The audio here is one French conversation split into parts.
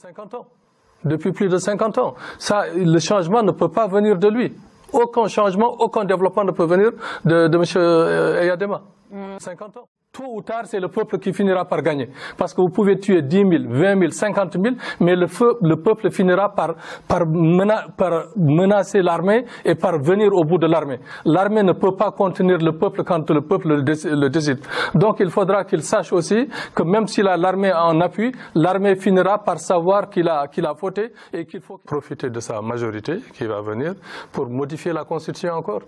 50 ans. Depuis plus de 50 ans. Ça, le changement ne peut pas venir de lui. Aucun changement, aucun développement ne peut venir de M. Eyadema. 50 ans. Tôt ou tard, c'est le peuple qui finira par gagner. Parce que vous pouvez tuer 10 000, 20 000, 50 000, mais le peuple finira par menacer l'armée et par venir au bout de l'armée. L'armée ne peut pas contenir le peuple quand le peuple le décide. Donc il faudra qu'il sache aussi que même s'il a l'armée en appui, l'armée finira par savoir qu'il a fauté et qu'il faut profiter de sa majorité qui va venir pour modifier la Constitution encore.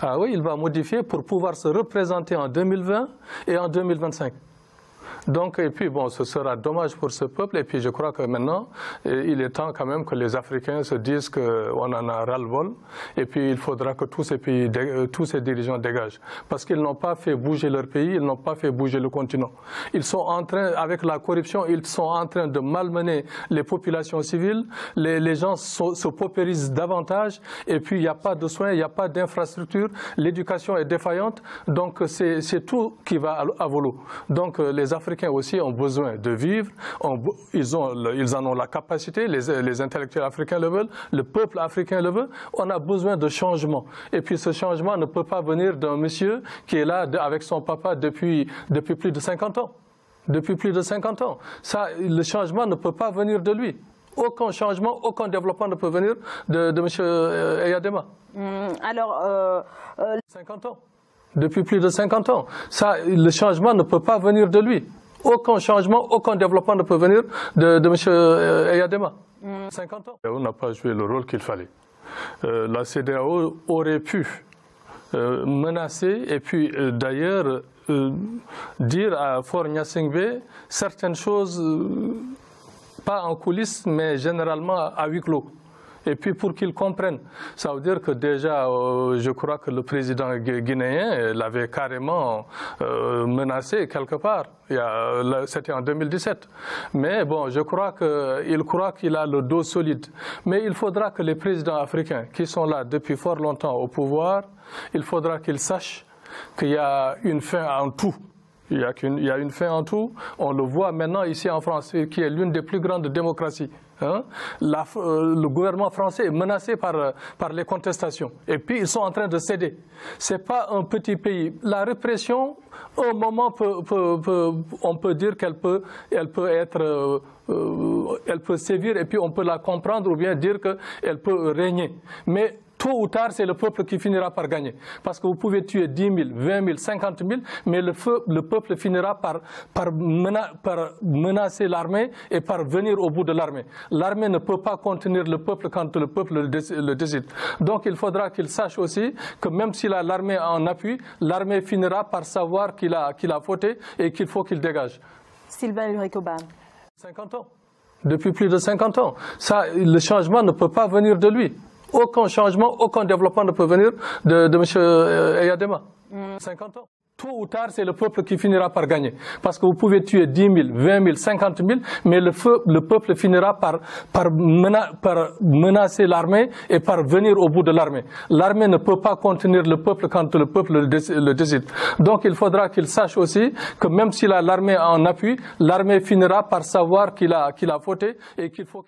Ah oui, il va modifier pour pouvoir se représenter en 2020 et en 2025. Donc, et puis bon, ce sera dommage pour ce peuple. Et puis je crois que maintenant, il est temps quand même que les Africains se disent qu'on en a ras-le-bol. Et puis il faudra que tous ces pays, tous ces dirigeants dégagent. Parce qu'ils n'ont pas fait bouger leur pays, ils n'ont pas fait bouger le continent. Ils sont en train, avec la corruption, ils sont en train de malmener les populations civiles. Les gens se paupérisent davantage. Et puis il n'y a pas de soins, il n'y a pas d'infrastructures. L'éducation est défaillante. Donc c'est tout qui va à volo. Donc les Africains aussi ont besoin de vivre, ils en ont la capacité, les intellectuels africains le veulent, le peuple africain le veut, on a besoin de changement. Et puis ce changement ne peut pas venir d'un monsieur qui est là avec son papa depuis plus de 50 ans. Depuis plus de 50 ans. Ça, le changement ne peut pas venir de lui. Aucun changement, aucun développement ne peut venir de M. Eyadema. 50 ans. Depuis plus de 50 ans. Ça, le changement ne peut pas venir de lui. Aucun changement, aucun développement ne peut venir de M. Eyadema. 50 ans. On n'a pas joué le rôle qu'il fallait. La CEDEAO aurait pu menacer et puis d'ailleurs dire à Faure Gnassingbé certaines choses, pas en coulisses, mais généralement à huis clos. Et puis pour qu'ils comprennent, ça veut dire que déjà, je crois que le président guinéen l'avait carrément menacé quelque part. C'était en 2017. Mais bon, je crois qu'il a le dos solide. Mais il faudra que les présidents africains qui sont là depuis fort longtemps au pouvoir, il faudra qu'ils sachent qu'il y a une fin en tout. Il y a une fin en tout. On le voit maintenant ici en France, qui est l'une des plus grandes démocraties. Hein? Le gouvernement français est menacé par les contestations. Et puis ils sont en train de céder. Ce n'est pas un petit pays. La répression, au moment, on peut dire qu'elle peut sévir et puis on peut la comprendre ou bien dire qu'elle peut régner. Mais tôt ou tard, c'est le peuple qui finira par gagner. Parce que vous pouvez tuer 10 000, 20 000, 50 000, mais le peuple finira par menacer l'armée et par venir au bout de l'armée. L'armée ne peut pas contenir le peuple quand le peuple le décide. Donc il faudra qu'il sache aussi que même s'il a l'armée en appui, l'armée finira par savoir qu'il a fauté et qu'il faut qu'il dégage. Sylvain Ulrich-Aubin. 50 ans. Depuis plus de 50 ans. Ça, le changement ne peut pas venir de lui. Aucun changement, aucun développement ne peut venir de M. Eyadema. 50 ans. Tôt ou tard, c'est le peuple qui finira par gagner. Parce que vous pouvez tuer 10 000, 20 000, 50 000, mais le peuple finira par menacer l'armée et par venir au bout de l'armée. L'armée ne peut pas contenir le peuple quand le peuple le décide. Donc il faudra qu'il sache aussi que même s'il a l'armée en appui, l'armée finira par savoir qu'il a fauté et qu'il faut...